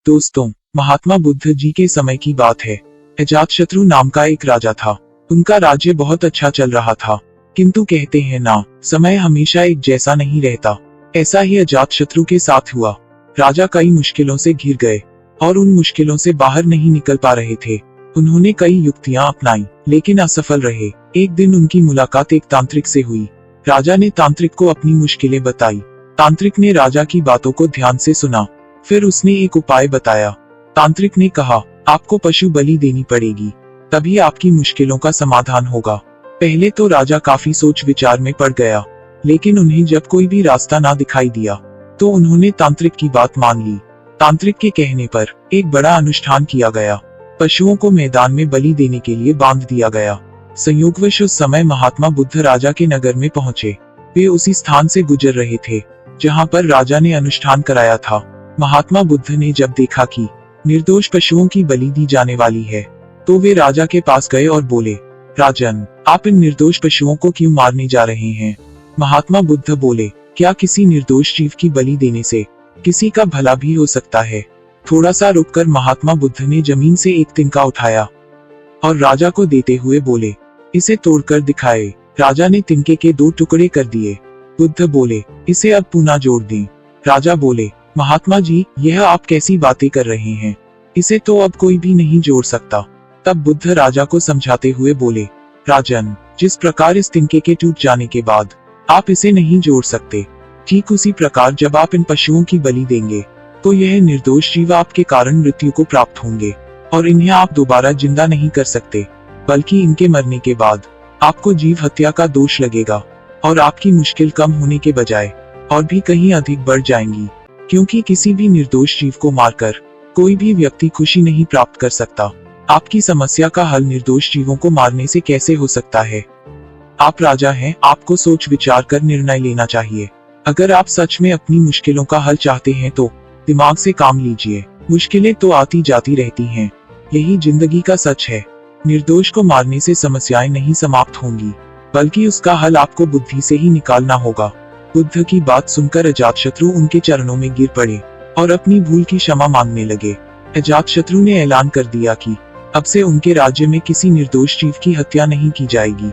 दोस्तों, महात्मा बुद्ध जी के समय की बात है। अजातशत्रु नाम का एक राजा था। उनका राज्य बहुत अच्छा चल रहा था, किंतु कहते हैं ना, समय हमेशा एक जैसा नहीं रहता। ऐसा ही अजातशत्रु के साथ हुआ। राजा कई मुश्किलों से घिर गए और उन मुश्किलों से बाहर नहीं निकल पा रहे थे। उन्होंने कई युक्तियां अपनाई, लेकिन असफल रहे। एक दिन उनकी मुलाकात एक तांत्रिक से हुई। राजा ने तांत्रिक को अपनी मुश्किलें बताई। तांत्रिक ने राजा की बातों को ध्यान से सुना, फिर उसने एक उपाय बताया। तांत्रिक ने कहा, आपको पशु बलि देनी पड़ेगी, तभी आपकी मुश्किलों का समाधान होगा। पहले तो राजा काफी सोच विचार में पड़ गया, लेकिन उन्हें जब कोई भी रास्ता ना दिखाई दिया, तो उन्होंने तांत्रिक की बात मान ली। तांत्रिक के कहने पर एक बड़ा अनुष्ठान किया गया। पशुओं को मैदान में बलि देने के लिए बांध दिया गया। संयोगवश उस समय महात्मा बुद्ध राजा के नगर में पहुंचे। वे उसी स्थान से गुजर रहे थे जहां पर राजा ने अनुष्ठान कराया था। महात्मा बुद्ध ने जब देखा कि निर्दोष पशुओं की बलि दी जाने वाली है, तो वे राजा के पास गए और बोले, राजन, आप इन निर्दोष पशुओं को क्यों मारने जा रहे हैं? महात्मा बुद्ध बोले, क्या किसी निर्दोष जीव की बलि देने से किसी का भला भी हो सकता है? थोड़ा सा रुककर महात्मा बुद्ध ने जमीन से एक तिनका उठाया और राजा को देते हुए बोले, इसे तोड़कर दिखाए। राजा ने तिनके के 2 टुकड़े कर दिए। बुद्ध बोले, इसे अब पुनः जोड़ दें। राजा बोले, महात्मा जी, यह आप कैसी बातें कर रहे हैं? इसे तो अब कोई भी नहीं जोड़ सकता। तब बुद्ध राजा को समझाते हुए बोले, राजन, जिस प्रकार इस तिनके के टूट जाने के बाद आप इसे नहीं जोड़ सकते, ठीक उसी प्रकार जब आप इन पशुओं की बलि देंगे, तो यह निर्दोष जीव आपके कारण मृत्यु को प्राप्त होंगे और इन्हें आप दोबारा जिंदा नहीं कर सकते, बल्कि इनके मरने के बाद आपको जीव हत्या का दोष लगेगा और आपकी मुश्किल कम होने के बजाय और भी कहीं अधिक बढ़ जाएंगी, क्योंकि किसी भी निर्दोष जीव को मारकर कोई भी व्यक्ति खुशी नहीं प्राप्त कर सकता। आपकी समस्या का हल निर्दोष जीवों को मारने से कैसे हो सकता है? आप राजा हैं, आपको सोच विचार कर निर्णय लेना चाहिए। अगर आप सच में अपनी मुश्किलों का हल चाहते हैं तो दिमाग से काम लीजिए। मुश्किलें तो आती जाती रहती हैं, यही जिंदगी का सच है। निर्दोष को मारने से समस्याएं नहीं समाप्त होंगी, बल्कि उसका हल आपको बुद्धि से ही निकालना होगा। बुद्ध की बात सुनकर अजातशत्रु उनके चरणों में गिर पड़े और अपनी भूल की क्षमा मांगने लगे। अजातशत्रु ने ऐलान कर दिया कि अब से उनके राज्य में किसी निर्दोष जीव की हत्या नहीं की जाएगी।